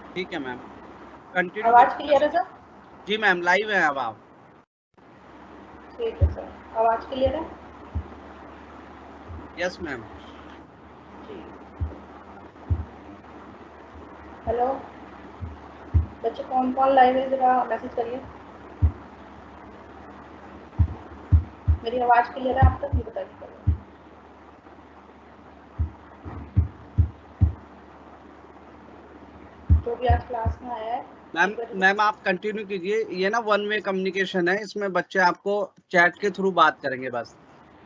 ठीक है ma'am, continue आवाज कीजिए क्लियर है मैम। सर? जी मैम, लाइव है अब आप। ठीक है सर, आवाज क्लियर है? Yes ma'am. जी। हेलो बच्चे, कौन कौन लाइव है जरा मैसेज करिए। मेरी आवाज क्लियर है आप तक? नहीं बताइए पहले। जो भी आज क्लास में आया है मैम एक बार। मैम आप कंटिन्यू कीजिए, ये ना वन वे कम्युनिकेशन है, इसमें बच्चे आपको चैट के थ्रू बात करेंगे बस।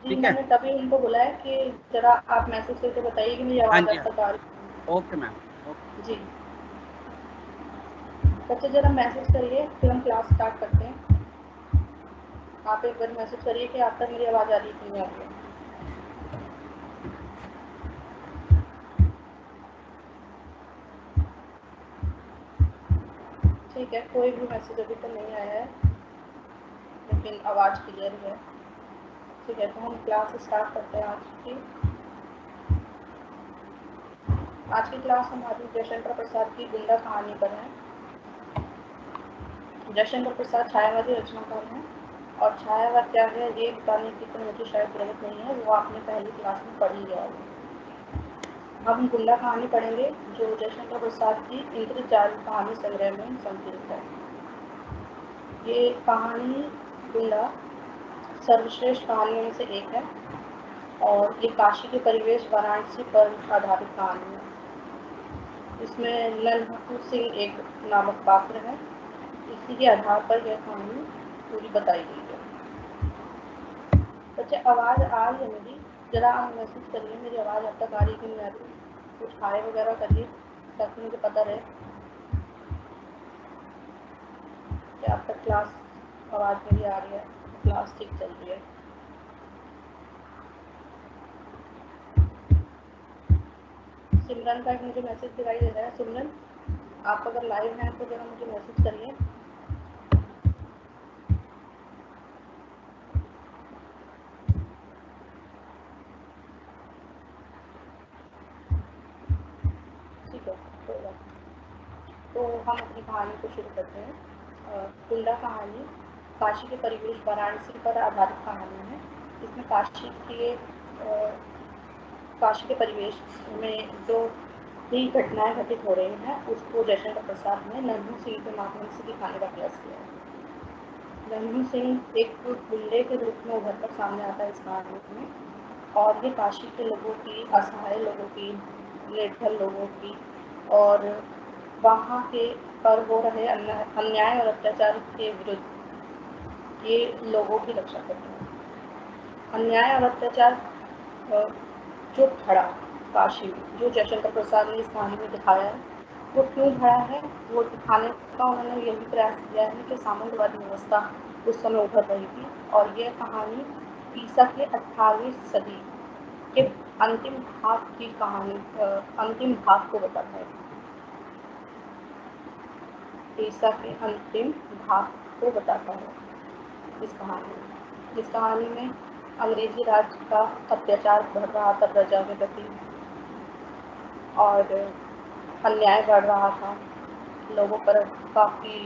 जी, ठीक है। मैंने तभी उनको बोला है कि जरा आप मैसेज करके बताइए कि मेरी हाँ आवाज जी, आप हाँ। तक आ रही ओके मैम। ओके। है। जी बच्चे, जरा मैसेज करिए फिर हम क्लास स्टार्ट करते हैं। आप एक बार मैसेज करिए कि आप तक मेरी आवाज आ रही है कि नहीं आ रही है। ठीक है, कोई भी मैसेज अभी तक नहीं आया है, लेकिन आवाज क्लियर है। ठीक है, तो हम क्लास स्टार्ट करते हैं आज की। आज की क्लास हमारी जयशंकर प्रसाद की गुंडा कहानी पर है। जयशंकर प्रसाद छायावादी रचनाकार हैं, और छायावाद क्या है ये बताने की तो मुझे शायद जरूरत नहीं है, वो आपने पहली क्लास में पढ़ ही लिया होगा। अब हम गुंडा कहानी पढ़ेंगे, जो जयशंकर प्रसाद की इंद्रजाल कहानी संग्रह में संकलित है। ये कहानी गुंडा सर्वश्रेष्ठ कहानियों में से एक है, और ये काशी के परिवेश वाराणसी पर आधारित कहानी है। इसमें नरहर सिंह एक नामक पात्र है। इसी के आधार पर यह कहानी पूरी बताई गई है। बच्चे, आवाज़ आ रही है मेरी? जरा आप मैसेज करिए मेरी आवाज़ अब तक आ रही कि नहीं आ रही। कुछ हाय वगैरह करिए ताकि मुझे पता रहे कि अब तक क्लास आवाज़ मेरी आ रही है, क्लास ठीक चल रही है। सिमरन का एक मुझे मैसेज दिखाई दे रहा है। सिमरन, आप अगर लाइव हैं तो जरा मुझे मैसेज करिए। ठीक है, कोई बात नहीं। तो हम अपनी कहानी को शुरू करते हैं। गुंडा कहानी काशी के परिवेश वाराणसी पर आधारित कहानी है। इसमें काशी के परिवेश में जो भी घटनाएं घटित हो रही हैं उसको जयशंकर प्रसाद ने नन्हू सिंह के माध्यम से दिखाने का प्रयास किया है। नन्हू सिंह एक गुंडे के रूप में उभर कर सामने आता है इस कहानी में, और ये काशी के लोगों की, असहाय लोगों की, निर्धन लोगों की, और वहाँ के पर हो रहे अन्याय और अत्याचार के विरुद्ध ये लोगों की रक्षा करते हैं। अन्याय और अत्याचार जो खड़ा काशी में, जो जयशंकर प्रसाद ने इस कहानी में दिखाया है, वो क्यों खड़ा है, वो दिखाने का उन्होंने यही प्रयास किया है कि सामंतवादी व्यवस्था उस समय उभर रही थी, और यह कहानी ईसा के 18वीं सदी के अंतिम भाग की कहानी, अंतिम भाग को बताता है। ईसा के अंतिम भाग को बताता है इस कहानी में अंग्रेजी राज का अत्याचार बढ़ रहा था प्रजा के प्रति, और अन्याय बढ़ रहा था। लोगों पर काफ़ी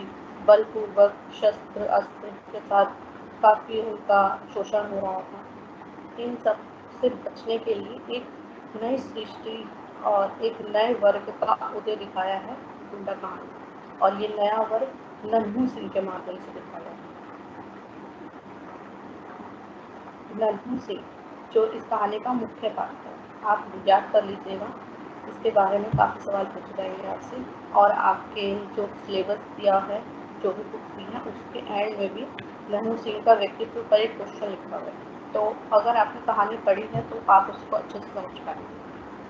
बलपूर्वक शस्त्र अस्त्र के साथ काफ़ी उनका शोषण हो रहा था। इन सब से बचने के लिए एक नई सृष्टि और एक नए वर्ग का उदय दिखाया है गुंडा कहानी, और ये नया वर्ग नन्हू सिंह के माध्यम से दिखाया है। नन्हू सिंह जो इस कहानी का मुख्य पात्र है, आप याद कर लीजिएगा, इसके बारे में काफ़ी सवाल पूछे जाएंगे आपसे, और आपके जो सिलेबस दिया है, जो भी बुक दी है, उसके एंड में भी नन्हू सिंह का व्यक्तित्व पर एक क्वेश्चन लिखा हुआ है। तो अगर आपने कहानी पढ़ी है तो आप उसको अच्छे से समझ पाएंगे।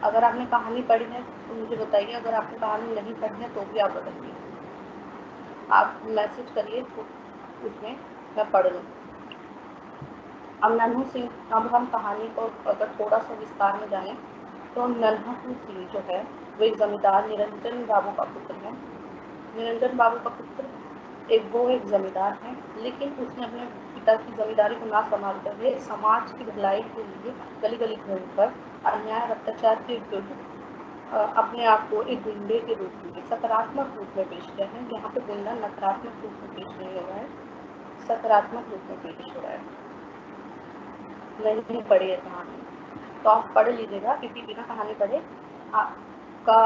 अगर आपने कहानी पढ़ी है तो मुझे बताइए, अगर आपने कहानी नहीं पढ़ी है तो भी आप बताइए। आप मैसेज करिए तो उसमें मैं पढ़ लूँ। अब नन्हू सिंह, अब हम कहानी को अगर थोड़ा सा विस्तार में जानें तो नन्हू सिंह जो है वो एक जमींदार निरंजन बाबू का पुत्र है। निरंजन बाबू का पुत्र एक जमींदार है, लेकिन उसने अपने पिता की जमींदारी को ना संभाल कर हुए समाज की भलाई के लिए गली गली घूमकर अन्याय और अत्याचार के विरुद्ध अपने आप को एक गुंडे के रूप में, सकारात्मक रूप में पेश किया है। यहाँ पे गुंडा नकारात्मक रूप में पेश नहीं हो रहा है, सकारात्मक रूप में पेश हो रहा है। नहीं पढ़ी है कहानी तो आप पढ़ लीजिएगा, क्योंकि बिना कहानी पढ़े आपका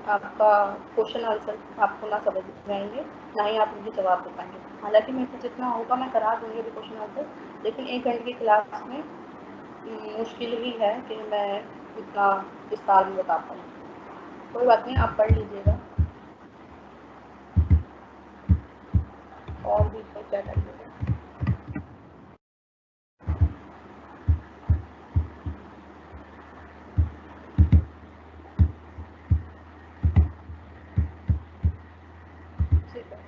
आपका क्वेश्चन आंसर आपको ना समझ जाएंगे, ना ही आप मुझे जवाब दे पाएंगे। हालांकि मेरे को जितना होगा मैं करा दूंगी अभी क्वेश्चन आंसर, लेकिन 1 घंटे की क्लास में मुश्किल ही है कि मैं इतना विस्तार में बता पाऊँ। कोई बात नहीं, आप पढ़ लीजिएगा और भी क्या कर लीजिएगा। ठीक है।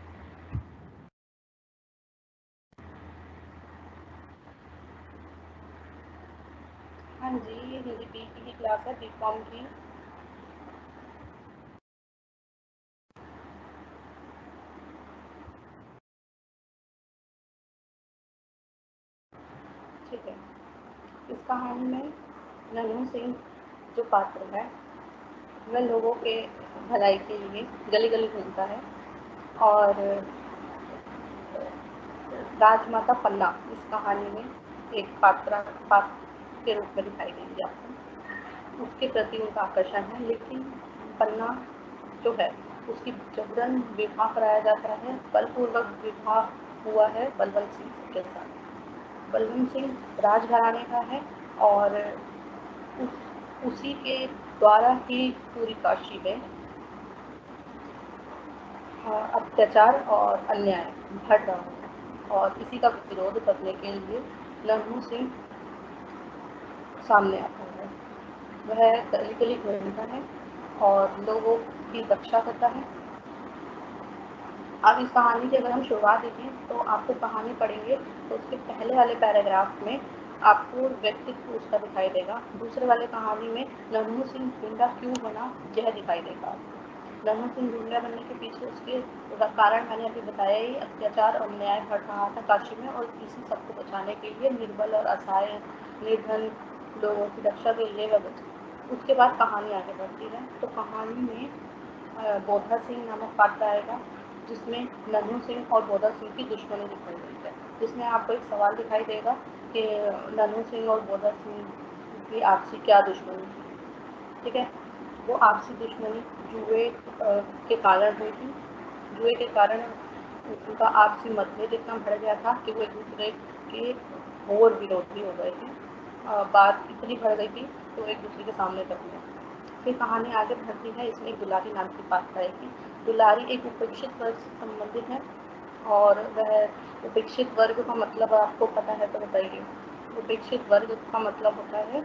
हाँ जी, ये हिंदी बी की क्लास है, बी.कॉम की। ठीक है। इस कहानी में नन्हू सिंह जो पात्र है वह लोगों के भलाई के लिए गली गली घूमता है, और राजमाता पन्ना इस कहानी में एक पात्र के रूप में दिखाई देंगी आपको। उसके प्रति उनका आकर्षण है, लेकिन पन्ना जो है उसकी जबरन विवाह कराया जाता है, बलपूर्वक विवाह हुआ है बलवंत सिंह के साथ। बलवंत सिंह राजघराने का है, और उसी के द्वारा ही पूरी काशी में अत्याचार और अन्याय घट रहा है, और इसी का विरोध करने के लिए नन्हू सिंह सामने आता है। वह गली गली घूमता है और लोगों की रक्षा करता है। अब इस कहानी की अगर हम शुरुआत देखें तो आपको कहानी पढ़ेंगे तो उसके पहले वाले पैराग्राफ में आपको व्यक्तित्व उसका दिखाई देगा। दूसरे वाले कहानी में नन्हू सिंह गुंडा क्यों बना यह दिखाई देगा। नन्हू सिंह गुंडा बनने के पीछे उसके कारण मैंने अभी बताया ही, अत्याचार और न्याय घट रहा था काशी में, और इसी सबको बचाने के लिए निर्बल और असहाय निर्धन लोगों की रक्षा के लिए वह बचे। उसके बाद कहानी आगे बढ़ती है, तो कहानी में बोधा सिंह नामक पात्र आएगा, जिसमें नन्हू सिंह और बोधा सिंह की दुश्मनी दिखाई गई है, जिसमें आपको एक सवाल दिखाई देगा कि नन्हू सिंह और बोधा सिंह की आपसी क्या दुश्मनी थी। ठीक है, वो आपसी दुश्मनी जुए के कारण हुई थी। जुए के कारण उनका आपसी मतभेद इतना बढ़ गया था कि वो एक दूसरे के घोर विरोधी हो गए थे। बात इतनी बढ़ गई थी तो एक दूसरे के सामने तक में। फिर कहानी आगे बढ़ती है, इसमें एक दुलारी नाम की पात्र आएगी। दुलारी एक उपेक्षित वर्ग से संबंधित है, और वह उपेक्षित वर्ग का मतलब आपको पता है तो बताइए। उपेक्षित वर्ग का मतलब होता है,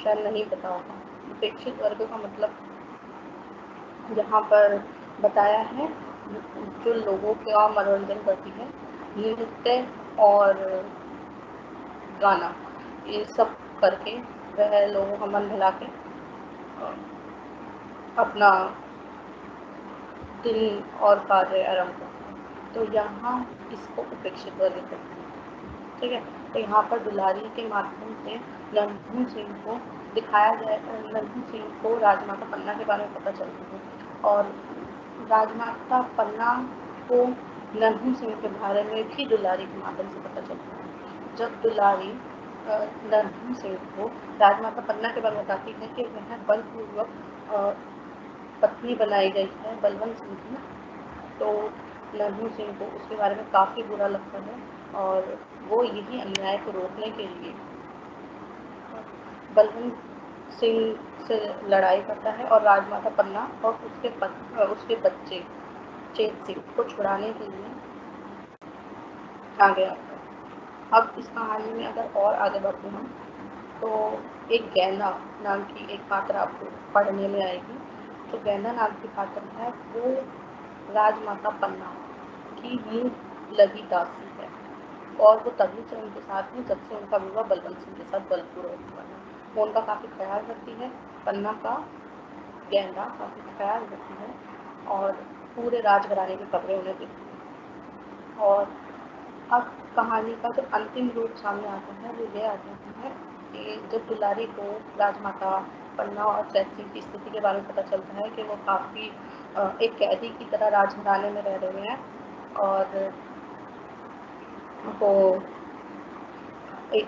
शायद नहीं पता होगा। उपेक्षित वर्ग का मतलब यहाँ पर बताया है जो लोगों का मनोरंजन करती है, नृत्य और गाना, ये सब करके वह लोगों का मन बहला के अपना दिन और कार्य आरंभ करते हैं। तो यहाँ इसको उपेक्षित वर्ग कहते हैं। ठीक है, तो यहाँ पर दुलारी के माध्यम से नन्हू सिंह को दिखाया जाए, नन्हू सिंह को राजमाता पन्ना के बारे में पता चलता है, और राजमाता पन्ना को नन्हू सिंह के बारे में भी दुलारी के माध्यम से पता चलता है। जब दुलारी नन्हू सिंह को राजमाता पन्ना के बारे में बताती है कि वह बलपूर्वक पत्नी बनाई गई है बलवंत सिंह की, तो नन्हू सिंह को उसके बारे में काफ़ी बुरा लगता है, और वो यही अन्याय को रोकने के लिए बलवंत सिंह से लड़ाई करता है, और राजमाता पन्ना और उसके बच्चे चेत सिंह को छुड़ाने के लिए आगे आता है। अब इस कहानी में अगर और आगे बढ़ते हम तो एक गैना नाम की एक पात्र आपको पढ़ने में आएगी। जो गैना नाम की पात्र है वो राजमाता पन्ना की मुँह लगी दासी है, और वो तभी से उनके साथ में जब से उनका विवाह बलवंत सिंह के साथ बलपूर्वक हुआ है। वो उनका काफ़ी ख्याल रखती है, पन्ना का गैना काफ़ी ख्याल रखती है, और पूरे राजघराने की खबरें उन्हें देती है। और अब कहानी का जो अंतिम रूप सामने आता है वो ये आता है कि जब दुलारी को राजमाता पन्ना और चैत सिंह की स्थिति के बारे में पता चलता है कि वो काफ़ी एक कैदी की तरह राजघराने में रह रहे हैं और वो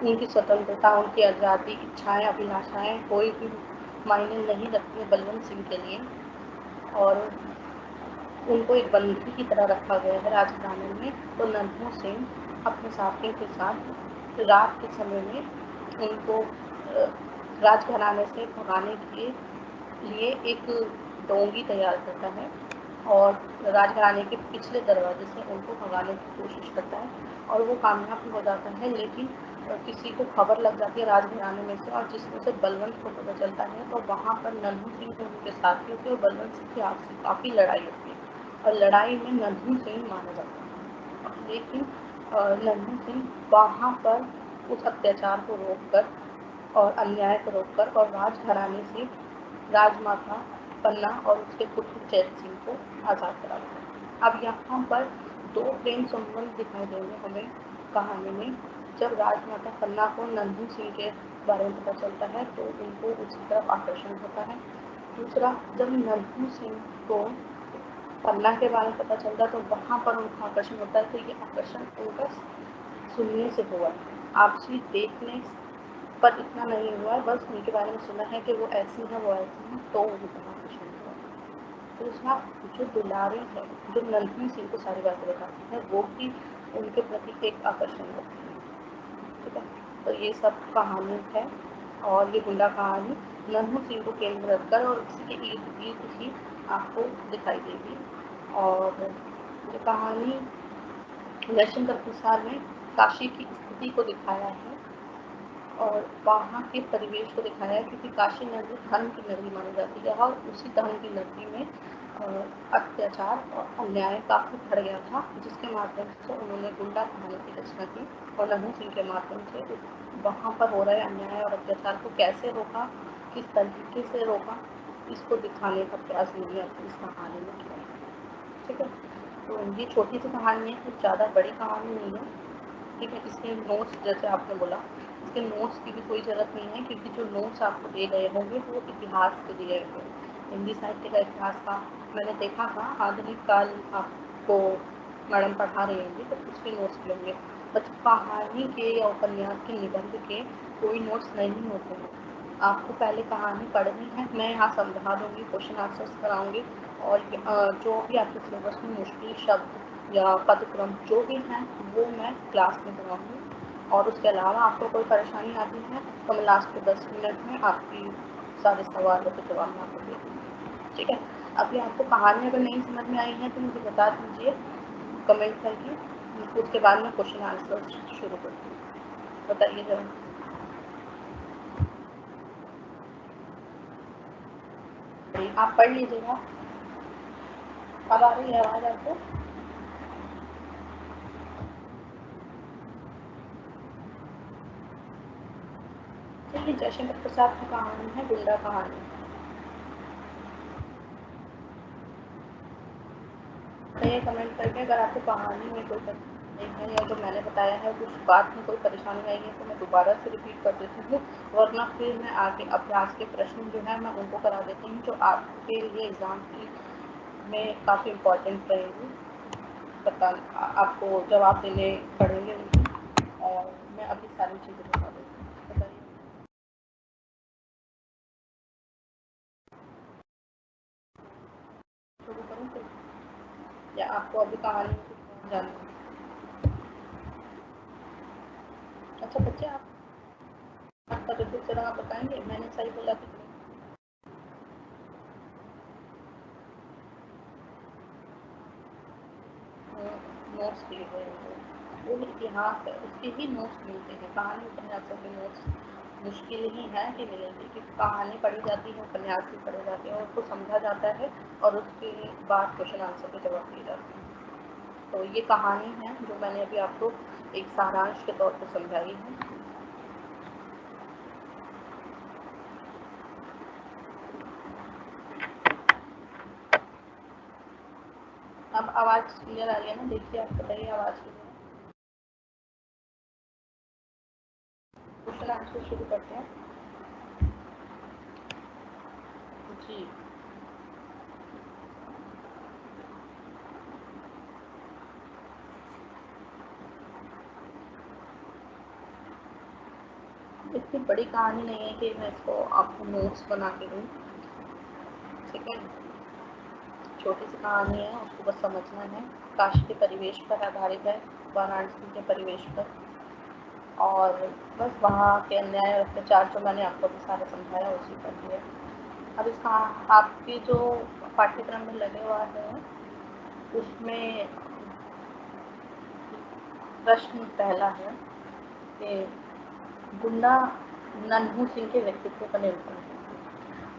उनकी स्वतंत्रता, उनकी आज़ादी, इच्छाएं, अभिलाषाएं कोई भी मायने नहीं रखती है बलवंत सिंह के लिए और उनको एक बंदी की तरह रखा गया है राजघराने में। तो नन्हू सिंह अपने साथियों के साथ रात के समय में उनको राजघराने से भगाने के लिए एक डोंगी तैयार करता है और राजघराने के पिछले दरवाजे से उनको भगाने की कोशिश करता है और वो कामयाब भी हो जाता है, लेकिन किसी को खबर लग जाती है राजघराने में से और जिसमें से बलवंत को पता चलता है। तो वहाँ पर नन्हू सिंह और उनके साथियों की और बलवंत सिंह की आपसी काफ़ी लड़ाई होती है और लड़ाई में नन्हू सिंह मारा जाता है, लेकिन नन्हू सिंह वहाँ पर उस अत्याचार को रोककर और अन्याय को रोककर और राजघराने से राजमाता पन्ना और उसके पुत्र चैत सिंह को आज़ाद करा दिया। अब यहाँ पर दो प्रेम संबंध दिखाई देंगे हमें कहानी में। जब राजमाता पन्ना को नन्हू सिंह के बारे में पता चलता है तो उनको उसकी तरफ आकर्षण होता है। दूसरा, जब नन्हू सिंह को पन्ना के बारे में पता चलता है तो वहाँ पर उनका आकर्षण होता है। तो ये आकर्षण उनका सुनने से हुआ है, आपसी देखने पर इतना नहीं हुआ है, बस उनके बारे में सुना है कि वो ऐसी है वो ऐसी है, तो उनका आकर्षण हुआ। दूसरा, जो दुलारी है, जो नन्हू सिंह को सारी बातें बताती है, वो भी उनके प्रति एक आकर्षण होती है। ठीक है, तो ये सब कहानी है और ये गुंडा कहानी नन्हू सिंह को केंद्र रखकर और उसी के इर्द गिर्द ही आपको दिखाई देगी। और ये कहानी जयशंकर प्रसाद ने काशी की स्थिति को दिखाया है और वहाँ के परिवेश को दिखाया है, क्योंकि काशी नगरी धर्म की नगरी मानी जाती है और उसी धर्म की नगरी में अत्याचार और अन्याय काफ़ी बढ़ गया था, जिसके माध्यम से उन्होंने गुंडा कहानी की रचना की और नन्हू सिंह के माध्यम से वहाँ पर हो रहे अन्याय और अत्याचार को कैसे रोका, किस तरीके से रोका, इसको दिखाने का प्रयास उन्होंने अपनी इस कहानी में किया। ठीक है, तो ये छोटी सी कहानी है, कुछ ज़्यादा बड़ी कहानी नहीं है। ठीक है, इसके नोट्स जैसे आपने बोला, इसके नोट्स की भी कोई ज़रूरत नहीं है, क्योंकि जो नोट्स आपको दिए गए होंगे वो इतिहास के दिए गए, हिंदी साहित्य का इतिहास का मैंने देखा था। आधुनिक काल आपको मैडम पढ़ा रही होंगी तो उसके नोट्स लेंगे, बट कहानी के या उपन्यास के निबंध के कोई नोट्स नहीं होते हैं। आपको पहले कहानी पढ़नी है, मैं यहाँ समझा दूँगी, क्वेश्चन आंसर्स कराऊँगी और जो भी आपके सिलेबस में मुश्किल शब्द या पदक्रम जो भी हैं वो मैं क्लास में कराऊँगी। और उसके अलावा आपको कोई परेशानी आती है तो मैं लास्ट के 10 मिनट में आपकी सारे सवालों के जवाब मैं आपको दे दूँगी। ठीक है, अभी आपको कहानी अगर नहीं समझ में आई है तो मुझे बता दीजिए कमेंट करके, उसके बाद मैं क्वेश्चन आंसर शुरू करती हूँ। बताइए जरा। आप पढ़ लीजिएगा। अब आ रही है आवाज़ आपको? ये जयशंकर प्रसाद की कहानी है गुंडा कहानी। बताइए कमेंट करके अगर आपको कहानी में कोई परेशानी है या जो मैंने बताया है कुछ बात में कोई परेशानी आई है तो मैं दोबारा से रिपीट कर देती हूँ, वरना फिर मैं आगे अभ्यास के प्रश्न जो है मैं उनको करा देती हूँ, जो आपके लिए एग्ज़ाम की में काफ़ी इम्पोर्टेंट रहेंगी। आपको जवाब देने पड़ेंगे उनकी, और मैं अभी सारी चीज़ें बता देती हूँ। बताइए। शुरू करूँ फिर या आपको अभी कहानी में कुछ जानना है? अच्छा बच्चे, आपका बिल्कुल जरा आप बताएंगे मैंने सही बोला कि नोट्स दिए गए हैं, वो इतिहास है उसके ही नोट्स मिलते हैं। कहानी उपन्यासों के नोट्स मुश्किल ही है कि मिलेंगे, क्योंकि कहानी पढ़ी जाती है, उपन्यास भी पढ़े जाते हैं और उसको समझा जाता है और उसके बाद क्वेश्चन आंसर के जवाब दिए जाते हैं। तो ये कहानी है जो मैंने अभी आपको एक सारांश के तौर पर समझाई है। अब आवाज़ क्लियर आ रही है ना? देखिए आप बताइए आवाज़ क्लियर है? क्वेश्चन आंसर शुरू करते हैं। जी। इतनी बड़ी कहानी नहीं है कि मैं इसको आपको नोट्स बना के दूँ, ठीक है। छोटी सी कहानी है, उसको बस समझना है। काशी के परिवेश पर आधारित है, वाराणसी के परिवेश पर, और बस वहाँ के अन्याय और अत्याचार जो मैंने आपको भी सारा समझाया उसी पर ही है। अब इसका आपकी जो पाठ्यक्रम में लगे हुआ है उसमें प्रश्न पहला है कि गुंडा नन्हू सिंह के व्यक्तित्व पर निर्भर है।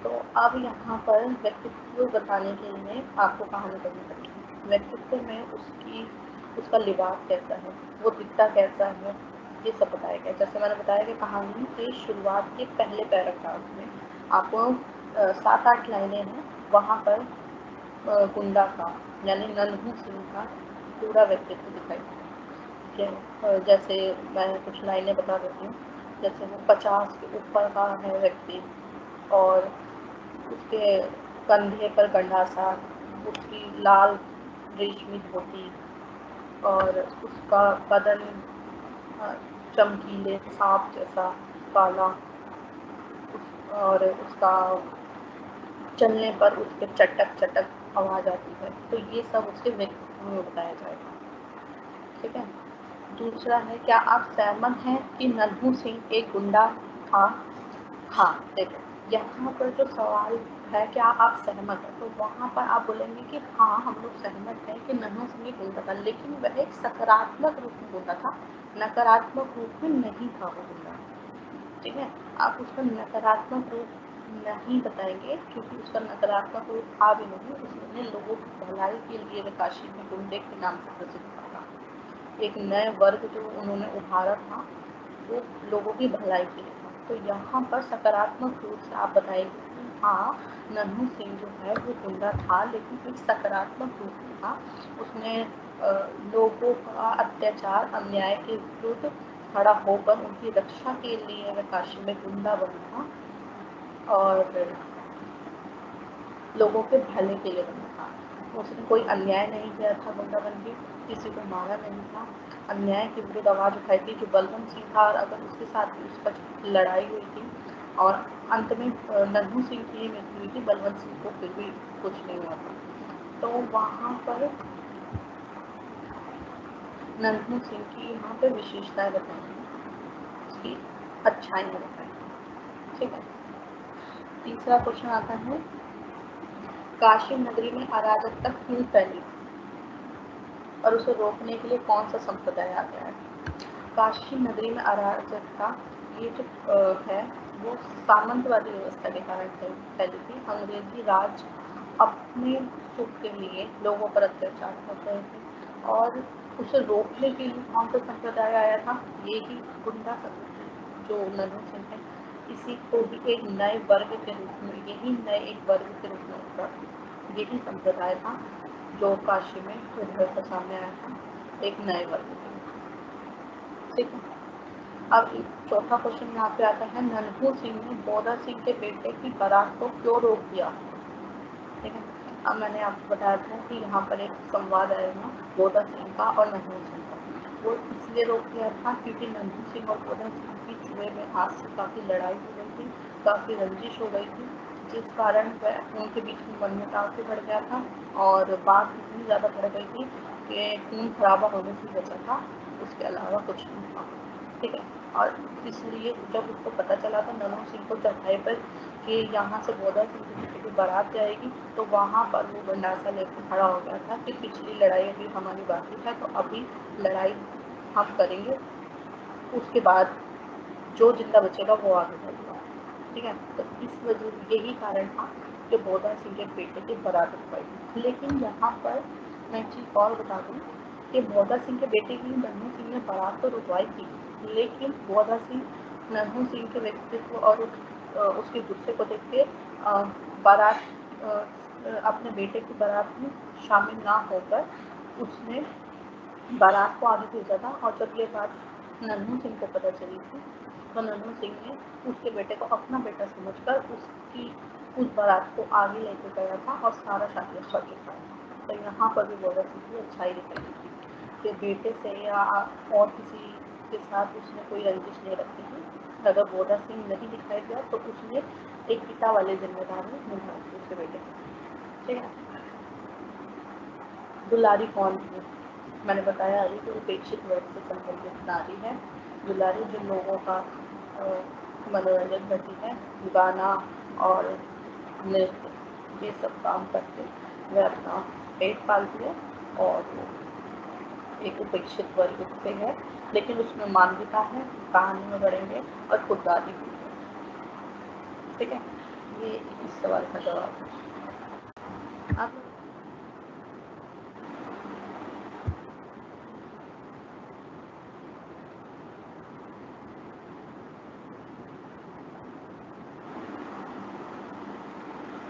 तो अब यहाँ पर व्यक्तित्व बताने के लिए आपको कहानी करनी पड़ेगी। व्यक्तित्व में उसका लिबास कैसा है, वो दिखता कैसा है, ये सब बताया गया। जैसे मैंने बताया कि कहानी की शुरुआत के पहले पैराग्राफ में आपको 7-8 लाइनें हैं, वहाँ पर गुंडा का यानी नन्हू सिंह का पूरा व्यक्तित्व दिखाई देता है। जैसे मैं कुछ लाइनें बता देती हूँ। जैसे वो 50 के ऊपर का है व्यक्ति, और उसके कंधे पर गंडासा, उसकी लाल रेशमी धोती, और उसका बदन चमकीले सांप जैसा काला, और उसका चलने पर उसके चटक चटक आवाज आती है। तो ये सब उसके व्यक्तित्व में बताया जाएगा, ठीक है। दूसरा है, क्या आप सहमत हैं कि नन्हू सिंह एक गुंडा था? हाँ, देखो यहाँ पर जो सवाल है क्या आप सहमत हैं, तो वहाँ पर आप बोलेंगे कि हाँ हम लोग सहमत हैं कि नन्हू सिंह एक गुंडा था, लेकिन वह एक सकारात्मक रूप में गुंडा था, नकारात्मक रूप में नहीं था वो गुंडा, ठीक है। आप उसका नकारात्मक रूप नहीं बताएंगे क्योंकि उसका नकारात्मक रूप था भी नहीं। उसने लोगों की भलाई के लिए काशी में गुंडे के नाम से प्रसिद्ध था। एक नए वर्ग जो उन्होंने उभारा था वो लोगों की भलाई के लिए था। तो यहाँ पर सकारात्मक रूप से आप बताएंगे कि हाँ नन्हू सिंह जो है वो गुंडा था, लेकिन एक सकारात्मक रूप में था। उसने लोगों का अत्याचार अन्याय के विरुद्ध खड़ा होकर उनकी रक्षा के लिए वह काशी में गुंडा बना और लोगों के भले के लिए बना था। उसने कोई अन्याय नहीं किया था गुंडा बन के, किसी को मारा नहीं था, अन्याय के विरुद्ध आवाज़ उठाई थी। जो बलवंत सिंह था, और अगर उसके साथ भी उसका लड़ाई हुई थी और अंत में नन्हू सिंह की मृत्यु हुई थी, बलवंत सिंह को फिर भी कुछ नहीं हुआ था। तो वहाँ पर नन्हू सिंह की यहाँ पे विशेषताएं बताई, उसकी अच्छाइयाँ बताई, ठीक है। तीसरा क्वेश्चन आता है, काशी नगरी में अराजकता क्यों फैली और उसे रोकने के लिए कौन सा संप्रदाय आ गया है? काशी नगरी में अराजकता ये जो है वो सामंतवादी व्यवस्था के कारण फैली थी। अंग्रेजी राज अपने सुख के लिए लोगों पर अत्याचार कर रहे थे, और उसे रोकने के लिए कौन सा संप्रदाय आया था? ये ही गुंडा जो नन्हू सिंह है, इसी को भी एक नए वर्ग के रूप में, यही नए एक वर्ग के रूप में उभरा, यही संप्रदाय था जो काशी में उभर कर सामने आया था, एक नए वर्ग के, ठीक है। अब चौथा क्वेश्चन यहाँ पे आता है, नन्हू सिंह ने बोधा सिंह के बेटे की बारात को क्यों रोक दिया? ठीक है। अब मैंने आपको बताया था कि यहाँ पर एक संवाद आएगा बोधा सिंह का और नन्हू सिंह का। वो इसलिए रोक दिया था क्योंकि नन्हू सिंह और बोधा सिंह की जुए में आज से काफ़ी लड़ाई हो गई थी, काफ़ी रंजिश हो गई थी, जिस कारण वह उनके बीच में मनमुटाव भी बढ़ गया था, और बात इतनी ज़्यादा बढ़ गई थी कि खून खराबा होने की वजह था, उसके अलावा कुछ नहीं था, ठीक है। और इसलिए जब उसको पता चला था नन्हू सिंह को चढ़ाई पर कि यहाँ से बोधा सिंह की बेटी की बारात जाएगी, तो वहाँ पर वो गंडासा लेकर खड़ा हो गया था कि पिछली लड़ाई अभी हमारी बाकी है, तो अभी लड़ाई हम करेंगे, उसके बाद जो जिंदा बचेगा वो आगे बढ़ेगा, ठीक है। तो इस वजह यही कारण था कि बोधा सिंह के बेटे की बारात रुकवाई। लेकिन यहाँ पर मैं एक चीज़ और बता दूँ कि बोधा सिंह के बेटे की नन्हू सिंह ने बारात तो रुकवाई थी, लेकिन बोधा सिंह नन्हू सिंह के व्यक्तित्व और उसके गुस्से को देख के बारात अपने बेटे की बारात में शामिल ना होकर उसने बारात को आगे भेजा था। और जब ये बात नन्हू सिंह को पता चली थी, तो नन्हू सिंह ने उसके बेटे को अपना बेटा समझकर उसकी उस बारात को आगे लेके गया था और सारा शादी कर चुका था। तो यहाँ पर भी गोदा सिंह की अच्छाई दिखाई दी थी कि बेटे से या और किसी के साथ उसने कोई रंजिश नहीं रखी थी। अगर गोदा सिंह नहीं दिखाई दिया तो उसने एक पिता वाले जिम्मेदारी निभाई थी उसके बेटे की, ठीक है। दुलारी कौन थी? मैंने बताया अभी कि उपेक्षित वर्ग से संबंधित नारी है। दुलारी जो लोगों का मनोरंजन करती है, गाना और नृत्य ये सब काम करके वह अपना पेट पालती है और एक उपेक्षित वर्ग से है, लेकिन उसमें मानवीयता है, कहानी में बढ़ेंगे और खुददारी भी है, ठीक है। ये इस सवाल का जवाब है। अब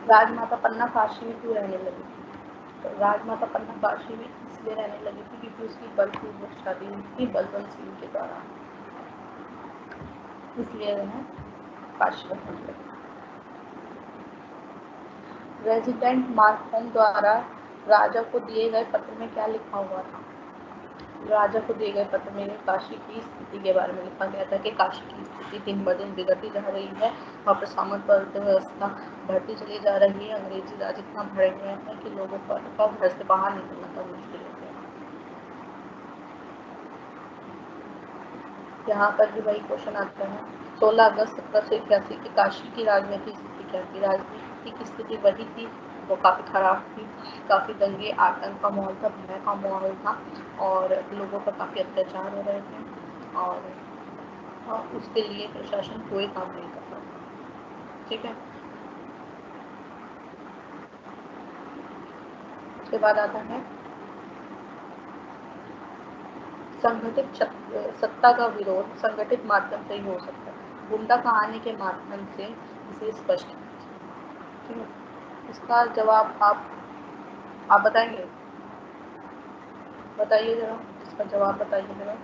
राजमाता पन्ना काशी में क्यों रहने लगी थी? तो राजमाता पन्ना काशी में इसलिए रहने लगी थी क्योंकि उसकी बलपूर्वक शादी हुई थी बलवंत सिंह के द्वारा, इसलिए वह काशी में रहने लगी। रेजिडेंट मार्कहोम द्वारा राजा को दिए गए पत्र में क्या लिखा हुआ था? राजा को दिए गए पत्र में काशी की स्थिति के बारे में लिखा गया था कि काशी की स्थिति दिन ब दिन बिगड़ती जा रही है, वहाँ पर सामंत व्यवस्था बढ़ती चली जा रही है, अंग्रेजी राज इतना बढ़ गया है कि लोगों को घर से बाहर निकलना तक मुश्किल हो गया। यहाँ पर भी वही क्वेश्चन आता है। 16 अगस्त 1781 की काशी की राजनीतिक स्थिति क्या थी? राजनीतिक स्थिति वही थी, वो काफ़ी खराब थी, काफ़ी दंगे आतंक का माहौल था, भय का माहौल था और लोगों पर काफ़ी अत्याचार हो रहे थे और उसके लिए प्रशासन कोई काम नहीं कर रहा था, ठीक है। उसके बाद आता है संगठित सत्ता का विरोध संगठित माध्यम से ही हो सकता है, गुंडा कहानी के माध्यम से इसे स्पष्ट, ठीक है। इसका जवाब आप बताएंगे? बताइए जरा, इसका जवाब बताइए जरा।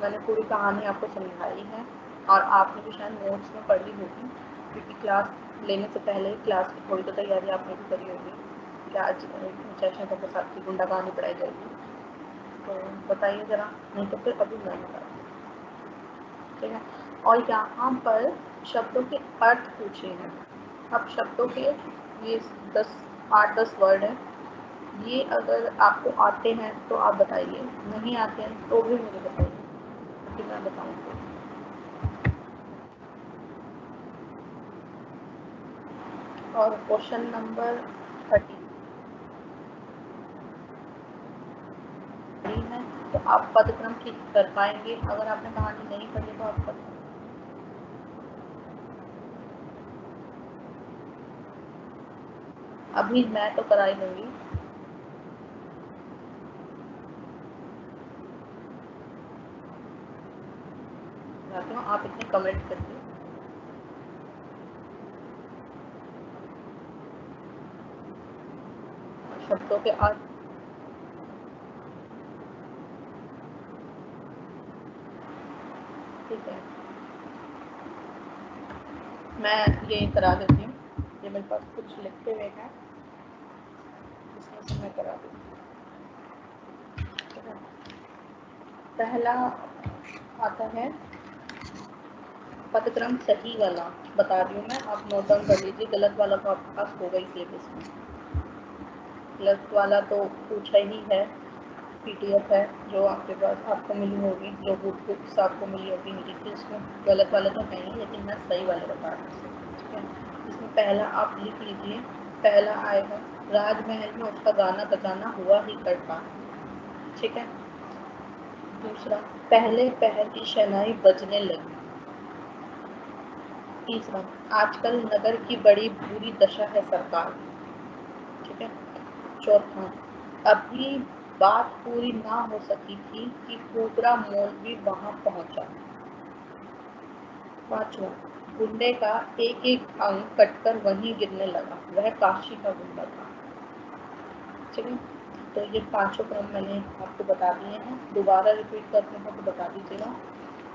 मैंने पूरी कहानी आपको समझाई है और आपने भी शायद नोट्स में पढ़ी होगी, क्योंकि क्लास लेने से पहले क्लास की थोड़ी तो तैयारी आपने भी करी होगी कि आज सेशन के साथ की गुंडा कहानी पढ़ाई जाएगी। तो बताइए जरा, नहीं तो फिर अभी मैं बताती हूँ, ठीक है। और यहाँ पर शब्दों के अर्थ पूछे हैं। अब शब्दों के ये 8-10 वर्ड हैं, ये अगर आपको आते हैं तो आप बताइए, नहीं आते हैं तो भी मुझे बताइए, क्योंकि मैं बताऊँगी। और क्वेश्चन नंबर 30 है, तो आप पदक्रम ठीक कर पाएंगे। अगर आपने कहानी नहीं पढ़ी तो आप कर, अभी मैं तो करा ही दूंगी। आप इतने कमेंट करिए। शब्दों के अर्थ, ठीक है, मैं ये करा देती हूँ, ये मेरे पास कुछ लिखे हुए हैं, इसमें से मैं करा देती हूँ। पहला आता है पदक्रम सही वाला, बता रही हूँ मैं, आप नोट डाउन कर लीजिए। गलत वाला तो आपके पास होगा ही सिलेबस में, गलत वाला तो पूछा ही है, पीडीएफ है जो आपके पास आपको मिली होगी, जो बुक्स आपको मिली होगी हिंदी की, उसमें गलत वाले तो है ही, लेकिन मैं सही वाले बता रही हूँ, ठीक है। इसमें पहला आप लिख लीजिए, पहला आएगा राजमहल में उसका गाना बजाना हुआ ही करता, ठीक है। दूसरा, पहले पहर की शहनाई बजने लगी। तीसरा, आजकल नगर की बड़ी बुरी दशा है सरकार, ठीक है। चौथा, अभी बात पूरी ना हो सकी थी कि कोबरा मौलवी वहां पहुंचा। पांचवा, गुंडे का एक एक अंग कटकर वहीं गिरने लगा, वह काशी का गुंडा था, ठीक है। तो ये पांचों क्रम मैंने आपको बता दिए हैं, दोबारा रिपीट करने को तो बता दीजिएगा,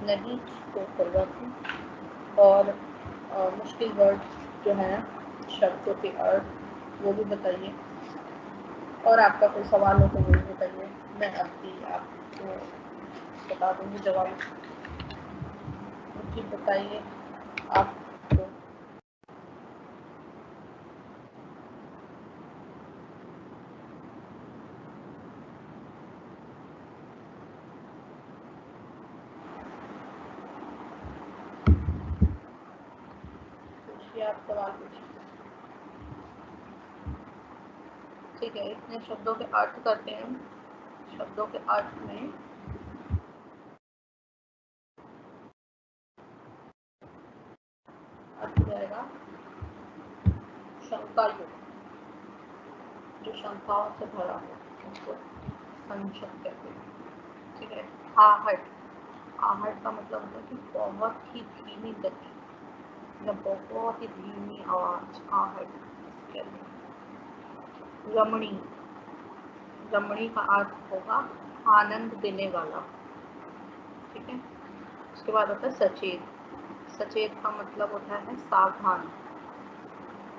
नहीं तो करवा दूँ। और मुश्किल वर्ड जो है शब्दों के अर्थ वो भी बताइए, और आपका कोई सवाल हो तो वो भी बताइए, मैं अभी आपको बता दूँगी जवाब। जी बताइए आपको। पूछिए, आप सवाल पूछिए। ठीक है, इतने शब्दों के अर्थ करते हैं। शब्दों के अर्थ में अर्थ जाएगा शंका युक्त, जो शंकाओं से भरा हो उसको संशय कहते हैं। ठीक है, आहट। आहट का मतलब होता है कि बहुत ही धीमी गति या बहुत ही धीमी आवाज, आहट कहते हैं। रमणी। रमणी का अर्थ होगा आनंद देने वाला। ठीक है, उसके बाद होता है सचेत। सचेत का मतलब होता है सावधान।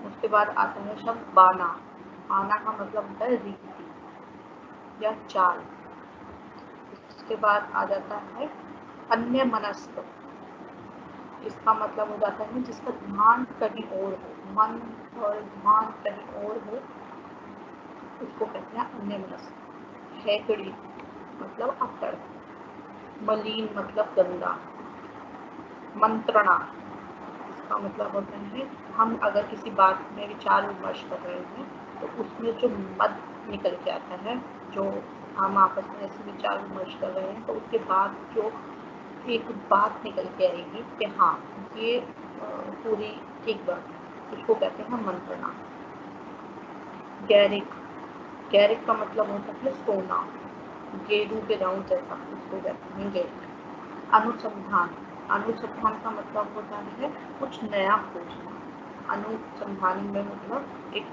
उसके बाद आता है शब्द बाना। बाना का मतलब होता है रीति या चाल। उसके बाद आ जाता है अन्य मनस्क। इसका मतलब हो जाता है जिसका ध्यान कहीं और हो, मन और ध्यान कहीं और हो, उसको कहते हैं अन्य मनस्क। हैकड़ी मतलब अकड़। मलिन मतलब गंदा। मंत्रणा, इसका मतलब होता है हम अगर किसी बात में विचार विमर्श कर रहे हैं तो उसमें जो मत निकल के आता है, जो हम आपस में ऐसे विचार विमर्श कर रहे हैं तो उसके बाद जो एक बात निकल के आएगी कि हाँ ये पूरी एक बात, उसको कहते हैं मंत्रणा। गैरिक। गैरिक का मतलब होता है सोना, गेरू के राउंड जैसा, उसको कहते हैं गैरिक। अनुसंधान। अनुसंधान का मतलब होता है कुछ नया खोजना। अनुसंधान में मतलब एक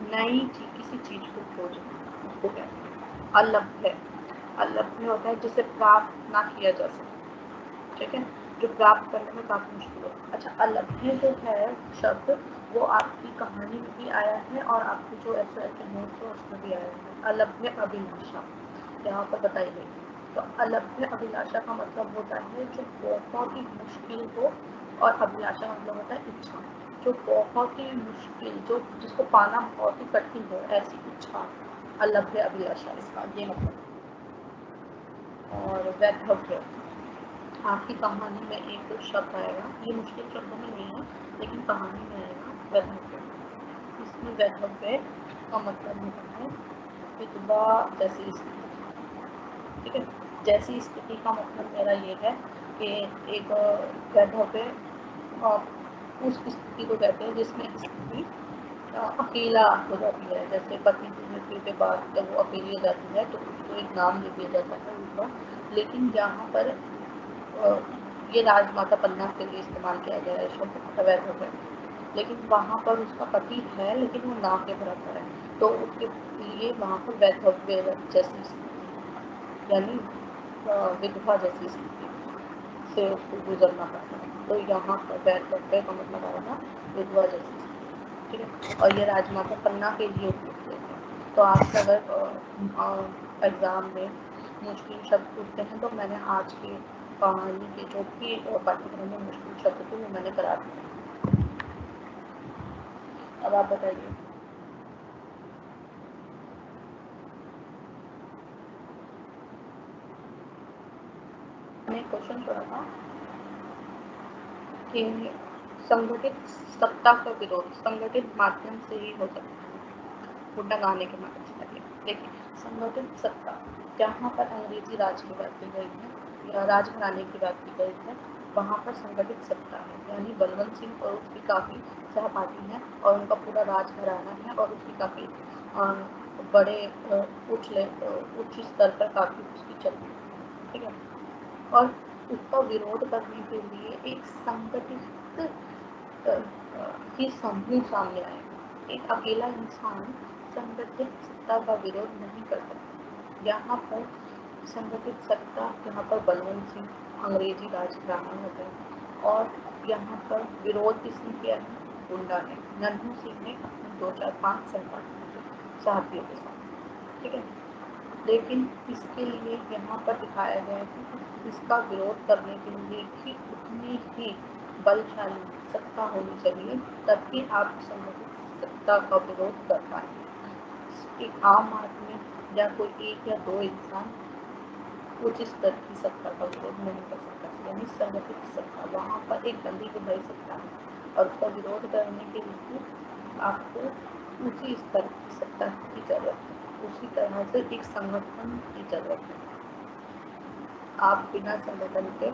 नई चीज, किसी चीज को खोजना, उसको कहते हैं। अलभ्य। अलभ्य होता है जिसे प्राप्त ना किया जा सके। ठीक है, जो प्राप्त करने में काफी मुश्किल हो। अच्छा, अलभ्य जो है शब्द वो आपकी कहानी में भी आया है और आपकी जो ऐसे नोट्स है उसमें भी आया है। अलभ्य अभिलाषा यहाँ पर बताई गई। तो अलभ्य अभिलाषा का मतलब होता है जो बहुत ही मुश्किल हो, और अभिलाषा का मतलब होता है इच्छा, जो बहुत ही मुश्किल, जो जिसको पाना बहुत ही कठिन हो, ऐसी इच्छा अलभ्य अभिलाषा, इसका ये मतलब। और वैधव्य, आपकी कहानी में एक शब्द आएगा, ये मुश्किल शब्दों में नहीं है लेकिन कहानी में आएगा, वैधव्य। इसमें वैधव्य का मतलब होता है विधवा जैसी स्थिति। ठीक है, जैसी स्थिति का मतलब मेरा ये है कि एक वैधव्य उस स्थिति को कहते हैं जिसमें स्थिति अकेला हो जाती है। जैसे पत्नी की मृत्यु के बाद जब वो अकेली हो जाती है तो उसको एक नाम दे दिया जाता है उसका, लेकिन यहाँ पर ये राजमाता पन्ना के लिए इस्तेमाल किया गया है शब्द वैधव्य, लेकिन वहाँ पर उसका पति है लेकिन वो ना के बराबर है, तो उसके लिए वहाँ पर वैधव्य जैसी स्थिति यानी विधवा जैसी स्थिति से उसको गुजरना पड़ता है। तो यहाँ पर वैधव्य का मतलब आएगा विधवा जैसी स्थिति। ठीक है, और ये राजमाता पन्ना के लिए उपयोग किया है। तो आप अगर एग्जाम में मुश्किल शब्द पूछते हैं तो मैंने आज की कहानी के जो भी पाठ्यक्रम में मुश्किल शब्द थे वो मैंने करा दिए। अब आप बताइए। मैंने क्वेश्चन छोड़ा था कि संगठित सत्ता का विरोध संगठित माध्यम से ही हो सकता है, गुंडा गाने के माध्यम से लगे। देखिए, संगठित सत्ता, जहाँ पर अंग्रेजी राज की बात की गई है या राज घराने की बात की गई है, वहाँ पर संगठित सत्ता है, यानी बलवंत सिंह और उसकी काफ़ी सहपाठी हैं और उनका पूरा राज घराना है और उसकी काफ़ी बड़े उच्च स्तर पर काफ़ी उसकी चलती है। ठीक है, और उसका विरोध करने के लिए एक संगठित ही समूह सामने आए। एक अकेला इंसान संगठित सत्ता का विरोध नहीं कर सकता। यहाँ पर संगठित सत्ता, यहाँ पर बलवंत सिंह अंग्रेजी राज घराना होता है, और यहाँ पर विरोध किसने किया है? गुंडा ने नन्हू सिंह ने अपने 2-4-5 साथियों के साथ, ठीक है। लेकिन इसके लिए यहाँ पर दिखाया गया है कि इसका विरोध करने के लिए भी उतनी ही बलशाली सत्ता होनी चाहिए, तभी आप संगठित सत्ता का विरोध कर पाएंगे। एक आम आदमी या कोई 1 या 2 इंसान उच्च स्तर की सत्ता का विरोध नहीं कर सकता, यानी संगठित सत्ता। वहाँ पर एक गंदी विधायी सत्ता है और उसका विरोध करने के लिए आपको उसी स्तर की सत्ता की जरूरत है, उसी तरह से एक संगठन की जरूरत है। आप बिना संगठन के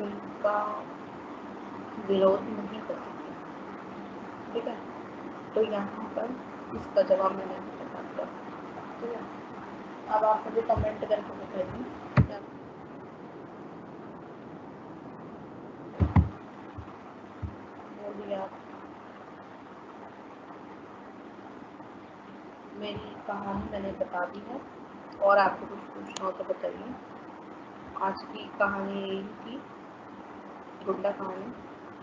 उनका विरोध नहीं कर सकते, ठीक है। तो यहाँ पर इसका जवाब मैंने बता दिया, ठीक है। अब आप मुझे कमेंट करके बताइए क्या बोलिए आप। मेरी कहानी मैंने बता दी है और आपको कुछ पूछना हो तो बताइए। आज की कहानी यही थी, गुंडा कहानी,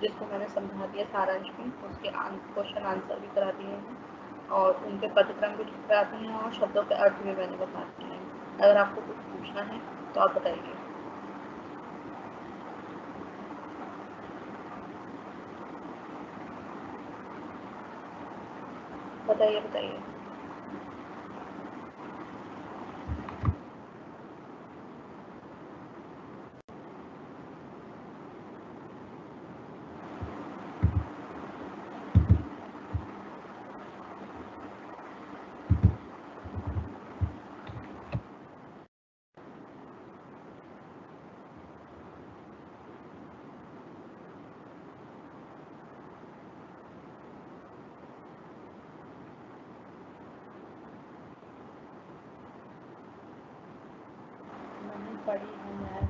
जिसको मैंने समझा दिया सारांश में, उसके क्वेश्चन आंसर भी करा दिए हैं और उनके पदक्रम भी करा दिए हैं और शब्दों के अर्थ भी मैंने बता दिए हैं। अगर आपको कुछ पूछना है तो आप बताइए। बताइए बताइए। मैंने पढ़ी है मैं।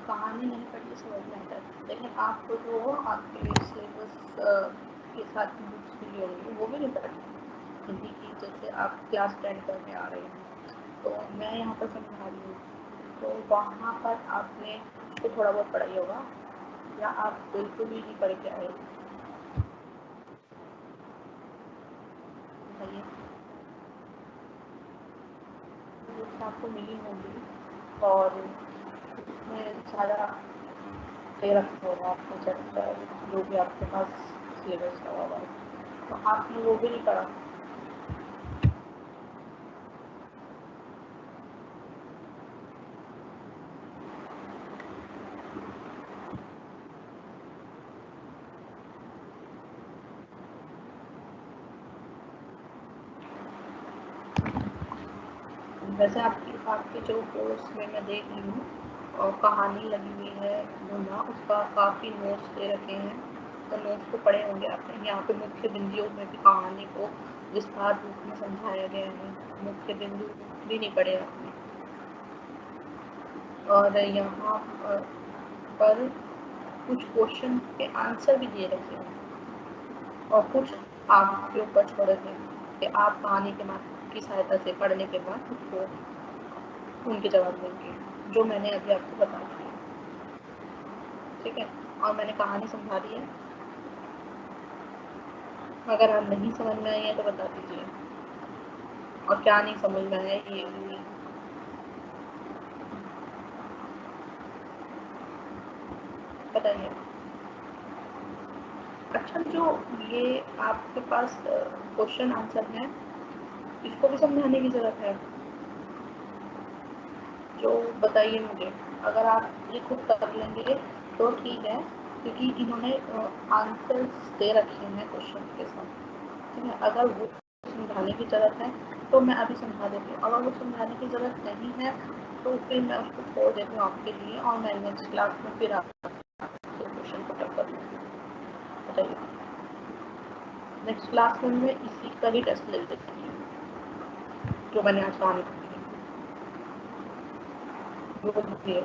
कहानी नहीं पढ़ी समझ में आता है, लेकिन आपको जो आपके सिलेबस के साथ बुक्स भी होंगी वो भी नहीं पढ़ी हिंदी की। जैसे आप क्लास 10 करने आ रहे हैं तो मैं यहाँ पर समझा रही हूँ, तो वहाँ पर आपने उसको थोड़ा बहुत पढ़ा ही होगा या आप बिल्कुल ही नहीं पढ़ के आए। बताइए। बुक्स आपको मिली होंगी और उसमें सारा दे रखा होगा आपको चैप्टर जो भी आपके पास सिलेबस का होगा, तो आपने वो भी नहीं पढ़ा। वैसे आपके जो कोर्स में मैं देख रही हूँ और कहानी लगी हुई है गुना, उसका काफ़ी नोट्स दे रखे हैं, तो नोट्स को पढ़े होंगे आपने। यहाँ पे मुख्य बिंदुओं में भी कहानी को विस्तार रूप में समझाया गया है, मुख्य बिंदु भी नहीं पढ़े आपने। और यहाँ पर कुछ क्वेश्चन के आंसर भी दिए रखे हैं और कुछ आपके ऊपर छोड़े थे कि आप कहानी के की सहायता से पढ़ने के बाद उसको उनके जवाब देंगे, जो मैंने अभी आपको बता दिया, ठीक है। और मैंने कहानी समझा दी है। अगर आप नहीं समझ में आई है तो बता दीजिए, और क्या नहीं समझ में आया ये भी बताइए। अच्छा, जो ये आपके पास क्वेश्चन आंसर है, इसको भी समझाने की जरूरत है? जो बताइए मुझे। अगर आप ये खुद कर लेंगे तो ठीक है, क्योंकि इन्होंने आंसर्स दे रखे हैं क्वेश्चन के साथ, ठीक है। अगर वो समझाने की ज़रूरत है तो मैं अभी समझा देती हूँ, अगर वो समझाने की ज़रूरत नहीं है तो फिर मैं उसको छोड़ देती हूँ आपके लिए और मैं नेक्स्ट क्लास में फिर आपको क्वेश्चन पुट कर लूँगी। बताइए। नेक्स्ट क्लास में मैं इसी का ही टेस्ट ले लेती हूँ जो मैंने आज कहानी की है।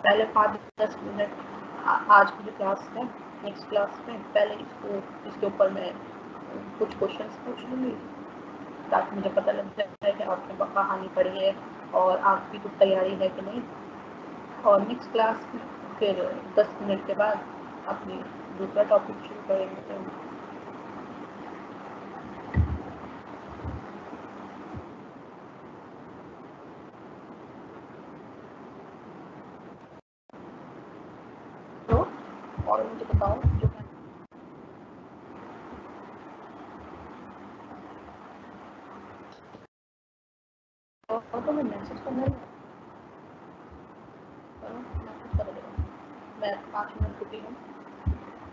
पहले 5-10 मिनट आज की जो क्लास है, नेक्स्ट क्लास में पहले इसके ऊपर मैं कुछ क्वेश्चंस पूछ लूँगी, ताकि मुझे पता लग जाए कि आपने कहानी पढ़ी है और आपकी कुछ तैयारी है कि नहीं। और नेक्स्ट क्लास फिर 10 मिनट के बाद अपनी दूसरा टॉपिक शुरू करेंगे। तो और मुझे बताओ जो तो मैं मैसेज करना मैसेज कर देगा। मैं 5 मिनट छुट्टी हूँ,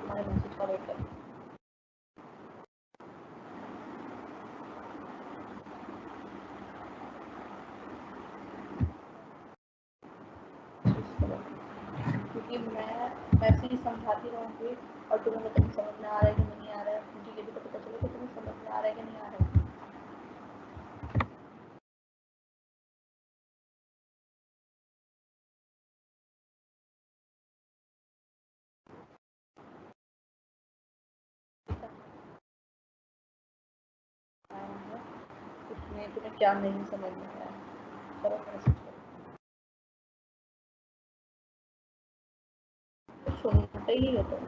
तुम्हारे मैसेज का वेट करूँ। क्योंकि मैं ऐसे ही समझाती रहूँगी और तुम्हें मतलब समझ में आ रहा है कि नहीं आ रहा है, मुझे ये भी तो पता चले कि तुम्हें समझ में आ रहा है कि नहीं आ रहा है। उसमें तुम्हें क्या नहीं समझ में आया, चलो मैसेज करो। तो सुनते ही हो तुम।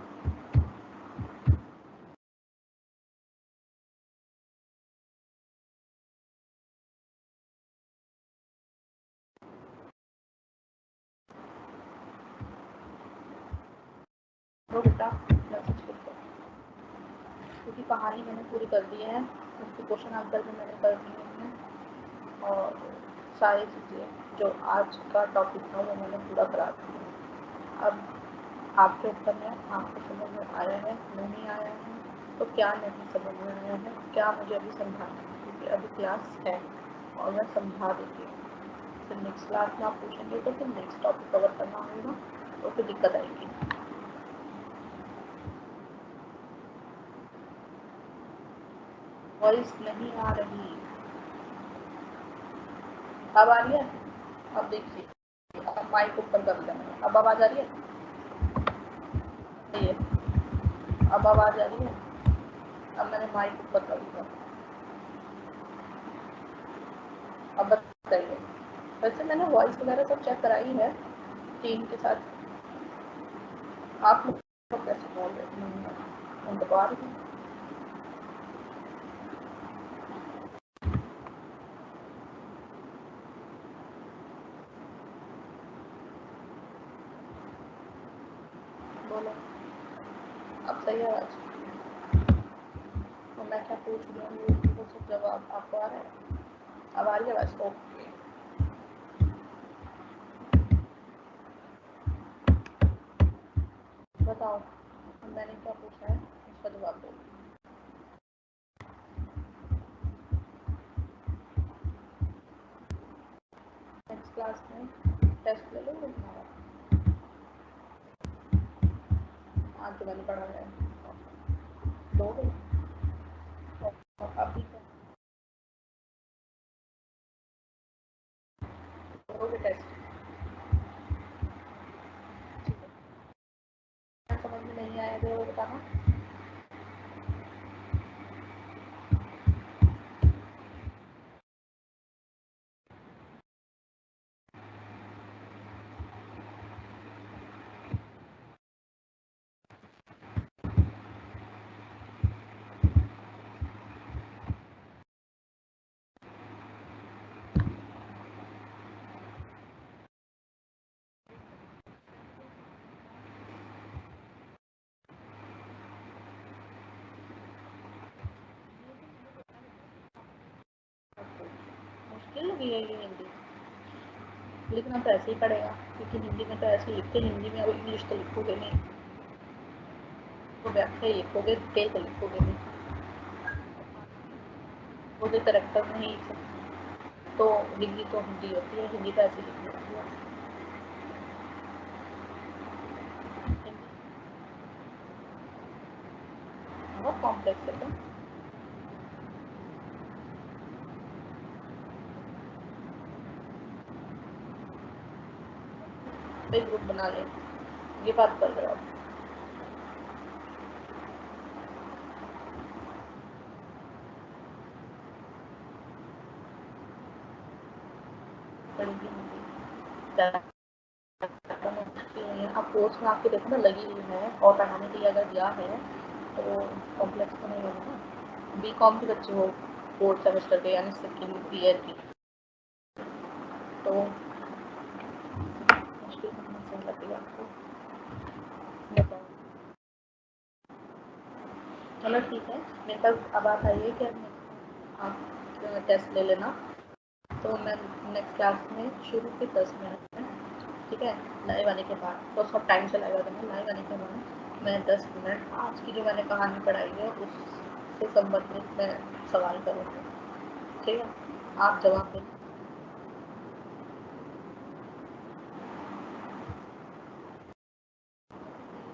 बेटा मैसेज करो, क्योंकि कहानी मैंने पूरी कर दी है, उसके क्वेश्चन आंसर भी मैंने कर दिए हैं और सारी चीज़ें जो आज का टॉपिक था वो मैंने पूरा करा दिया। अब आपके ऊपर में आपको समझ में आया है नहीं आया है, तो क्या नहीं समझ में आया है, क्या मुझे अभी समझाना है, क्योंकि अभी क्लास है और मैं समझा देती हूँ। फिर नेक्स्ट क्लास में आप पूछेंगे तो फिर नेक्स्ट टॉपिक कवर करना होगा, तो फिर दिक्कत आएगी। वॉइस नहीं आ रही, अब आ रही है? अब देखिए, अब माइक ऊपर कर लेना। अब आवाज आ रही है? ये अब आवाज आ रही है? अब मैंने माइक ऊपर कर दिया। अब बताइए। वैसे मैंने वॉइस वगैरह सब चेक कराई है टीम के साथ। आप लोग कैसे बोल रहे हैं? उनको तो आ रही है। बोलो, अब सही है आवाज? तो मैं क्या पूछ रही हूँ वो सब जवाब आपको आ रहा है? अब आ रही है आवाज? ओके, बताओ मैंने क्या पूछा है, उसका जवाब दो। नेक्स्ट क्लास में टेस्ट ले लोगे तुम्हारा? आज जो मैंने पढ़ा है दोगे? और अभी करोगे टेस्ट? ठीक है, समझ में नहीं आया तो बताना। मुश्किल लगी है ये हिंदी, लिखना तो ऐसे ही पड़ेगा, क्योंकि हिंदी में तो ऐसे लिखते, हिंदी में अब इंग्लिश तो लिखोगे नहीं, तो व्याख्या लिखोगे, डिटेल तो लिखोगे नहीं, वो जो करेक्टर नहीं लिख सकते। तो हिंदी तो हिंदी होती है, हिंदी तो ऐसे लिखनी होती है। बहुत कॉम्प्लेक्स है। तो ग्रुप बना ले, ये बात कर रहे हो आप? आप कोर्स में आपको देखो ना लगी हुई है और पढ़ाने के लिए अगर दिया है तो कॉम्प्लेक्स तो नहीं होगा ना। बीकॉम के बच्चे हो 4th सेमेस्टर के यानी सेकेंड ईयर की, तो मुश्किल कहाँ से लगेगा आपको बताओ। चलो ठीक है, मेरे पास अब बात आई है कि आप टेस्ट ले लेना, तो मैं नेक्स्ट क्लास में शुरू के 10 मिनट में, ठीक है, लाइव आने के बाद, तो सब टाइम से लाइव आना, लाइव आने के बाद मैं 10 मिनट आज की जो मैंने कहानी पढ़ाई है उससे संबंधित मैं सवाल करूँगी, ठीक है, आप जवाब देना।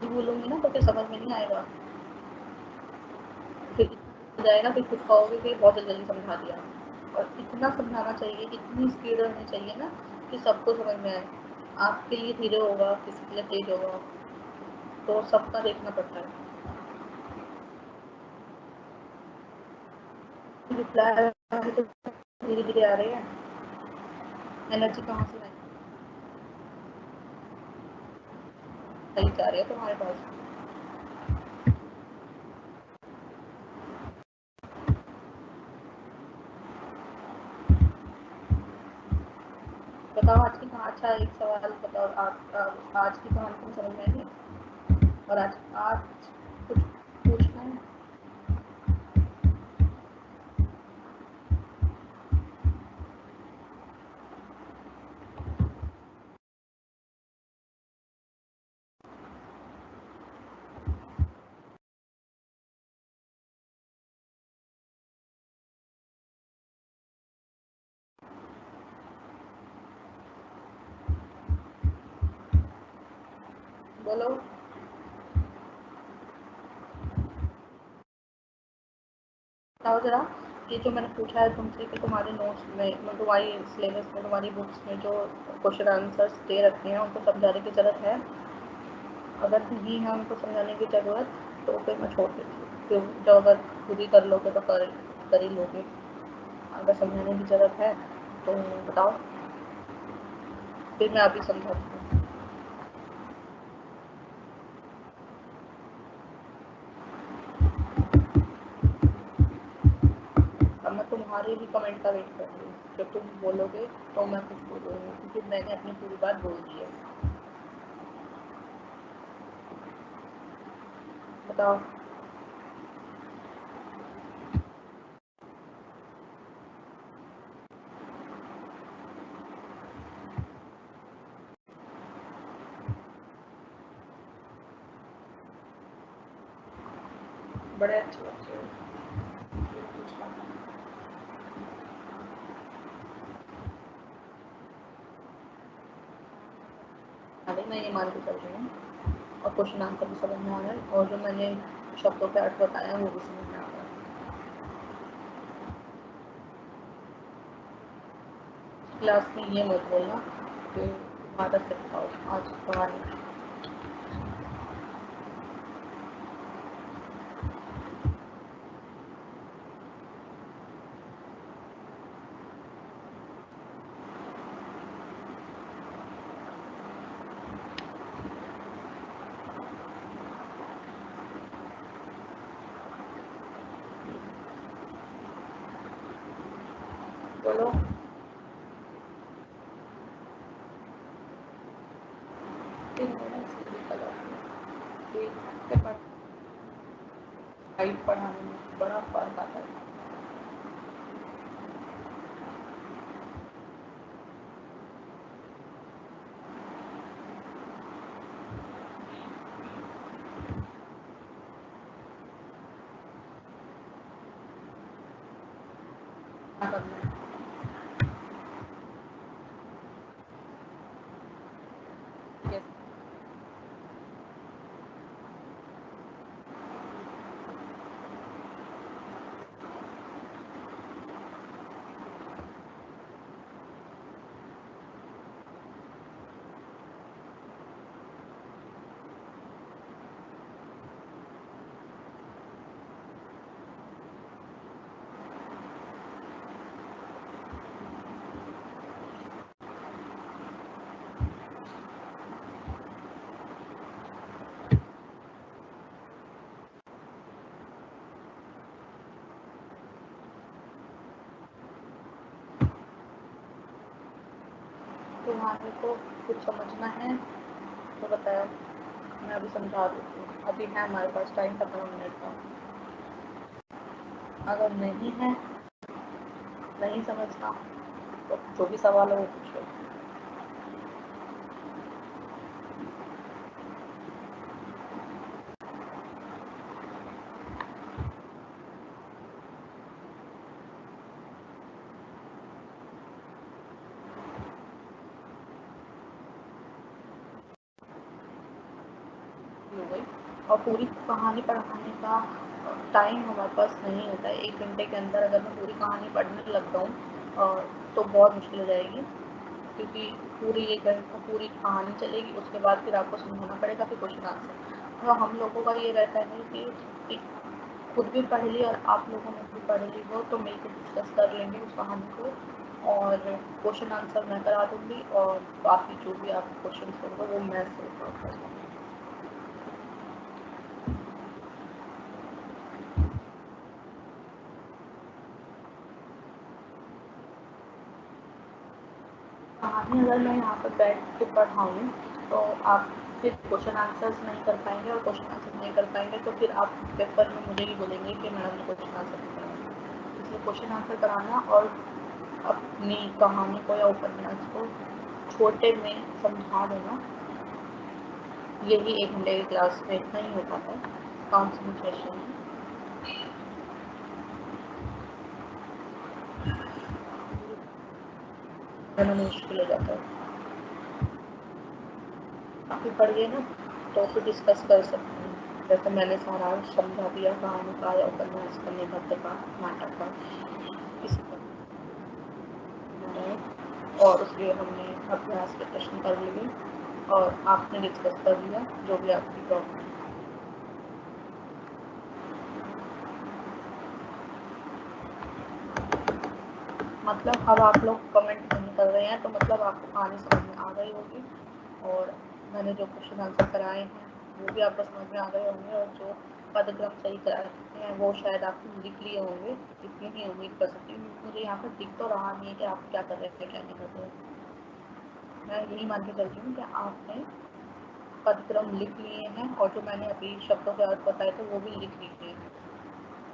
बोलूँगी ना तो फिर समझ में नहीं आएगा, फिर जाएगा, फिर खुद कहोगे कि बहुत जल्दी समझा दिया। और इतना समझाना चाहिए, इतनी स्पीड रहनी चाहिए ना कि सबको समझ में आए। आपके लिए धीरे होगा, किसी के लिए तेज होगा, तो सबका देखना पड़ता है। रिप्लाई तो धीरे धीरे आ रही है, एनर्जी कहाँ से आएगी, सही जा रही है तुम्हारे पास। बताओ आज की कहाँ, अच्छा एक सवाल बताओ, आप आज की कहानी तुम समझ में आएगी और आज आज कुछ पूछना है। बोलो बताओ जरा, ये जो मैंने पूछा है तुमसे कि तुम्हारे नोट्स में, तुम्हारी सिलेबस में, तुम्हारी बुक्स में जो क्वेश्चन आंसर्स दे रखे हैं उनको समझाने की ज़रूरत है? अगर नहीं है उनको समझाने की ज़रूरत तो फिर मैं छोड़ देती हूँ, क्यों, जो अगर खुद ही कर लोगे तो कर ही लोगे। अगर समझाने की ज़रूरत है तो बताओ, फिर मैं अभी समझाती हूँ। अब मैं तुम्हारे ही कमेंट का वेट कर रही हूँ, जब तुम बोलोगे तो मैं कुछ बोलूँगी, क्योंकि मैंने अपनी पूरी बात बोल दी है। बताओ। बड़े अच्छे बच्चे हो, मैं ये मान के चल रही हूँ, और क्वेश्चन आंसर भी समझ में आ रहा है, और जो मैंने शब्दों के अर्थ बताया वो भी समझ में आ रहा है। क्लास में ये मत बोलना कि आदत से बताओ आज कहानी। बोलो। पढ़ाने में बड़ा फर्क आता है। क्या करना है? Yes. तुम्हारे को कुछ समझना है तो बताओ, मैं अभी समझा देती हूँ। अभी है हमारे पास टाइम 15 मिनट का। अगर नहीं है, नहीं समझना, तो जो भी सवाल है वो पूछो। और पूरी कहानी पढ़ाने का टाइम हमारे पास नहीं होता है। 1 घंटे के अंदर अगर मैं पूरी कहानी पढ़ने लग जाऊँ तो बहुत मुश्किल हो जाएगी, क्योंकि पूरी 1 घंटा पूरी कहानी चलेगी, उसके बाद फिर आपको समझाना पड़ेगा, फिर क्वेश्चन आंसर। तो हम लोगों का ये रहता है कि खुद भी पढ़ ली और आप लोगों ने भी पढ़ ली हो, तो मिलकर डिस्कस कर लेंगे उस कहानी को, और क्वेश्चन आंसर मैं करा दूँगी, और बाकी जो भी आप क्वेश्चन होंगे वो मैं सॉल्व कर दूँगी। कहानी अगर मैं यहाँ पर बैठ के पढ़ाऊँ तो आप फिर क्वेश्चन आंसर्स नहीं कर पाएंगे, और क्वेश्चन आंसर नहीं कर पाएंगे तो फिर आप पेपर में मुझे ही बोलेंगे कि मैडम ने क्वेश्चन आंसर नहीं कराया। इसलिए क्वेश्चन आंसर कराना और अपनी कहानी को या उपन्यास को छोटे में समझा देना, यही 1 घंटे की क्लास में नहीं हो पाता है कॉन्सेंट्रेशन में। मुश्किल हो जाता है। काफ़ी पढ़िए ना, तो फिर डिस्कस कर सकते हैं। जैसे मैंने सारा समझा दिया कहानी का या उपन्यास का, निबंध का, नाटक का, इसी का, और उसके हमने अभ्यास के प्रश्न कर लिए और आपने डिस्कस कर लिया जो भी आपकी प्रॉब्लम है। मतलब अब आप लोग कमेंट नहीं कर रहे हैं, तो मतलब आपको कहानी समझ में आ गई होगी, और मैंने जो क्वेश्चन आंसर कराए हैं वो भी आपको समझ में आ गए होंगे, और जो पदक्रम सही कराए हैं वो शायद आप लिख लिए होंगे। इतनी ही उम्मीद कर सकती हूँ। मुझे यहाँ पर दिख तो रहा नहीं है कि आप क्या कर रहे थे क्या नहीं कर रहे। मैं यही मान के चलती हूँ कि आपने पदक्रम लिख लिए हैं, और जो मैंने अभी शब्दों के अर्थ बताए थे वो भी लिख लिए हैं,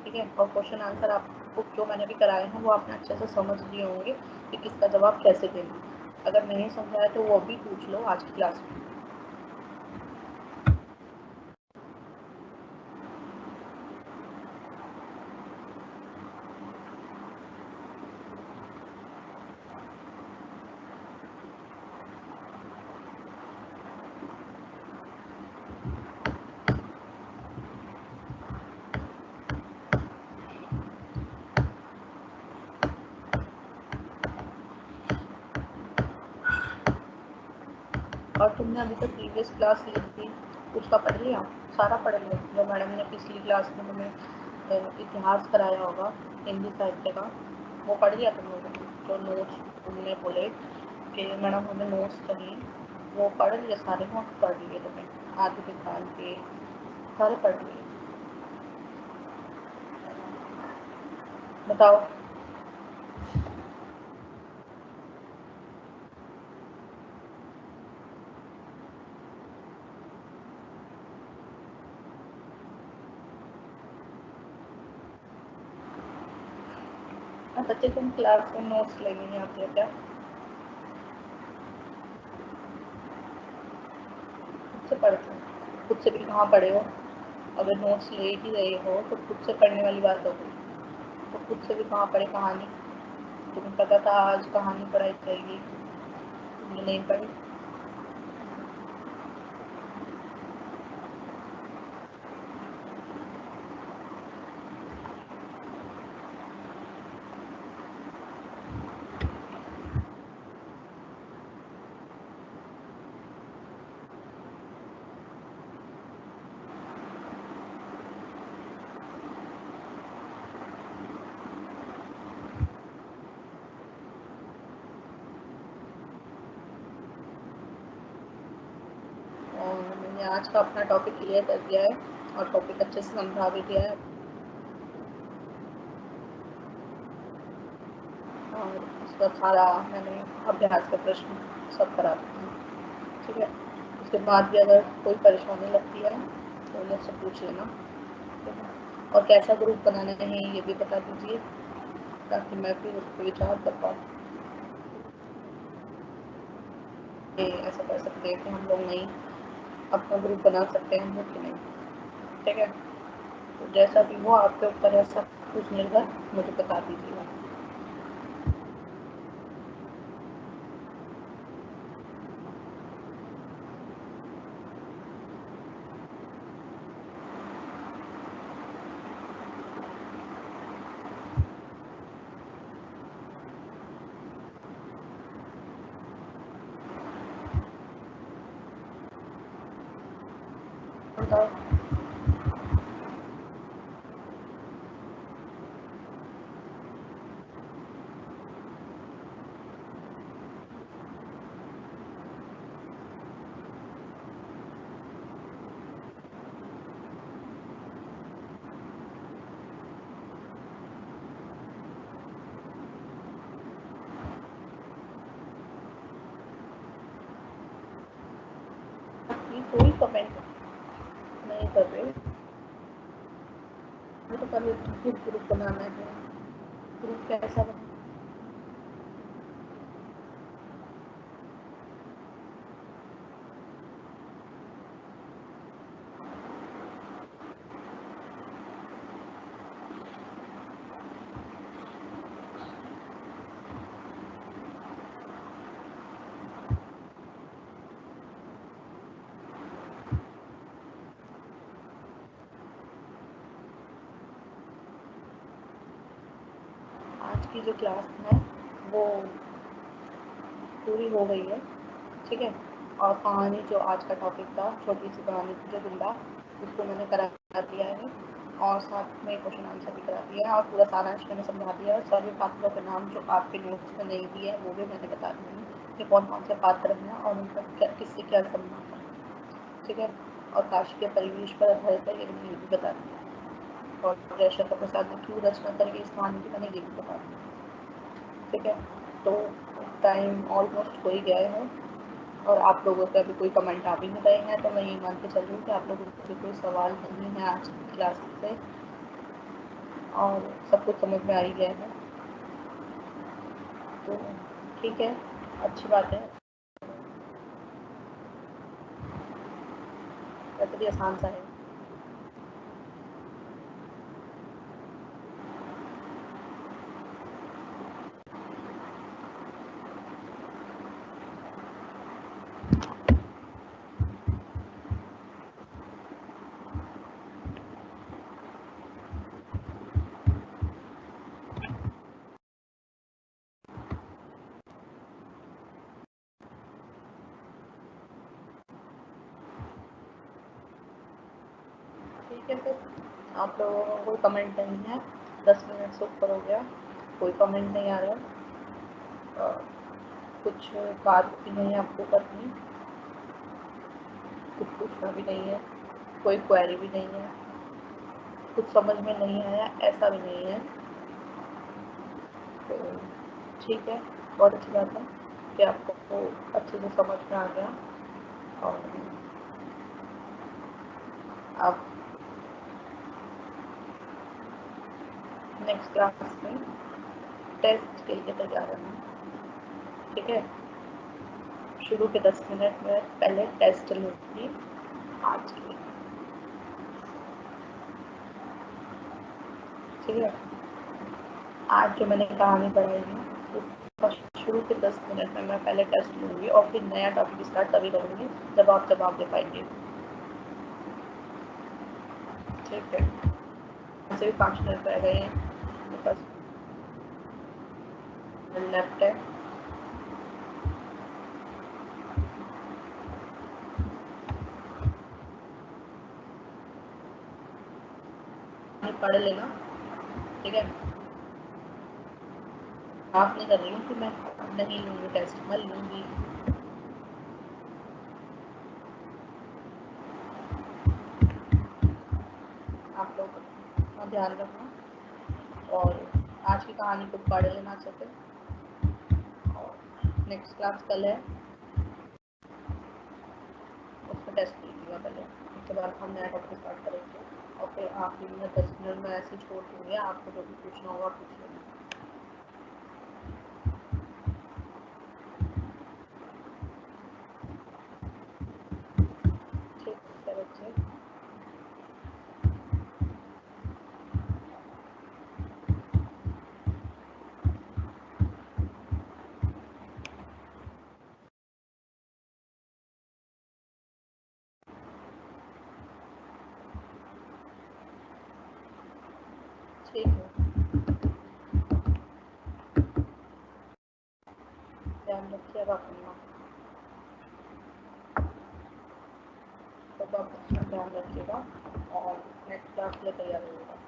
ठीक है। और क्वेश्चन आंसर आपको जो मैंने अभी कराए हैं वो आपने अच्छे से समझ लिए होंगे कि किसका जवाब कैसे देना। अगर नहीं समझाया तो वो भी पूछ लो आज की क्लास में। और तुमने अभी तक प्रीवियस क्लास ली थी उसका पढ़ लिया, सारा पढ़ लिया। जो मैडम ने पिछली क्लास में हमें इतिहास कराया होगा हिंदी साहित्य का, वो पढ़ लिया तुम लोगों ने। जो नोट्स उनने बोले कि मैडम हमें नोट्स चाहिए, वो पढ़ लिए, सारे नोट्स पढ़ लिए तुमने, आदि विज्ञान के सारे पढ़ लिए। बताओ। बच्चे तुम क्लास में नोट्स लेने नहीं आते क्या? खुद से पढ़ते हो? खुद से भी कहाँ पढ़े हो? अगर नोट्स ले ही रहे हो तो खुद से पढ़ने वाली बात हो गई। तो खुद से भी कहाँ पढ़े कहानी? तुम्हें पता था आज कहानी पढ़ाई जाएगी, तुमने नहीं पढ़ी। और मैंने आज का अपना टॉपिक क्लियर कर दिया है और टॉपिक अच्छे से समझा भी दिया है, और उसका सारा मैंने अभ्यास का प्रश्न सब कराती हूँ, ठीक है। उसके बाद भी अगर कोई परेशानी लगती है तो मुझसे पूछ लेना, ठीक है। और कैसा ग्रुप बनाना है ये भी बता दीजिए, ताकि मैं फिर उस पर विचार कर पाऊँ। ऐसा कर सकते हैं कि हम लोग नहीं अपना ग्रुप बना सकते हैं हम लोग कि नहीं, ठीक है। तो जैसा भी हो आपके ऊपर है, सब कुछ निर्भर मुझे बता दीजिएगा। बताओ। कोई कमेंट नहीं कर रहे, तो कर ग्रुप बनाना है, ग्रुप कैसा बना। आज की जो क्लास है वो पूरी हो गई है, ठीक है। और कहानी जो आज का टॉपिक था, छोटी सी कहानी थी जो जिंदा, उसको मैंने करा दिया है, और साथ में क्वेश्चन आंसर भी करा दिया है, और पूरा सारांश मैंने समझा दिया है। और सभी पात्रों के नाम जो आपके नोट्स में नहीं दिए वो भी मैंने बता दिए हैं कि कौन कौन से पात्र हैं और उनका क्या किससे क्या संबंध है, ठीक है। और काशी के परिवेश पर आधारित है ये मैंने भी बता दिया, और जयशंकर प्रसाद ने क्यों रचना करके इस कहानी की मैंने ये भी बता दिया, ठीक है। तो टाइम ऑलमोस्ट हो ही गया है, और आप लोगों के अभी कोई कमेंट आ भी नहीं रहे हैं, तो मैं ये मान के चल रही हूँ कि आप लोगों को कोई सवाल नहीं है आज की क्लास से, और सब कुछ समझ में आ ही गया है। तो ठीक है, अच्छी बात है, वैसे भी आसान सा है। ठीक है, फिर आप लोगों को कोई कमेंट नहीं है, 10 मिनट से ऊपर हो गया, कोई कमेंट नहीं आ रहा, कुछ बात भी नहीं है आपको करनी, कुछ पूछना भी नहीं है, कोई क्वेरी भी नहीं है, कुछ समझ में नहीं आया ऐसा भी नहीं है, तो ठीक है, बहुत अच्छी बात है कि आपको अच्छे से समझ में आ गया। और आप नेक्स्ट क्लास में टेस्ट के लिए तैयार रहना, ठीक है। शुरू के 10 मिनट में पहले टेस्ट लूँगी आज के, ठीक है। आज जो मैंने कहानी पढ़ाई है उसका शुरू के 10 मिनट में मैं पहले टेस्ट लूँगी, और फिर नया टॉपिक स्टार्ट तभी करूँगी जब आप जवाब दे पाएंगे, ठीक है। वैसे भी 5 मिनट रह गए हैं, मेरे पास लेफ्ट है, पढ़ लेना, ठीक है। माफ नहीं कर रही हूँ कि मैं नहीं लूँगी टेस्ट, मैं लूँगी, आप लोग अपना ध्यान रखना, और आज की कहानी को पढ़ लेना अच्छे से। और नेक्स्ट क्लास कल है, टेस्ट कीजिएगा पहले, उसके बाद हम नया टॉपिक स्टार्ट करेंगे और फिर आखिरी में 10 मिनट में ऐसे छोड़ दूँगी, आपको जो भी पूछना होगा पूछ लेना। ठीक है बच्चे, ठीक है, ध्यान रखिएगा अपना, तो आप अपना ध्यान रखिएगा और नेक्स्ट क्लास के लिए तैयार रहिएगा।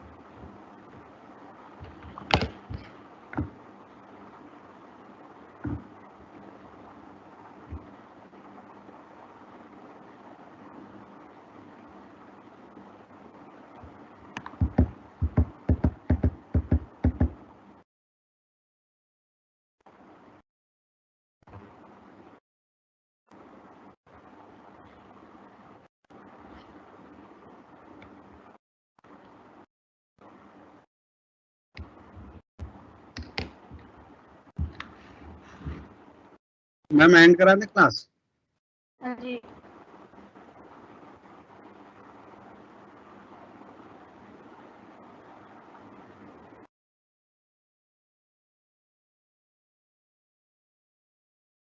मैम एंड करा दे क्लास? हाँ जी।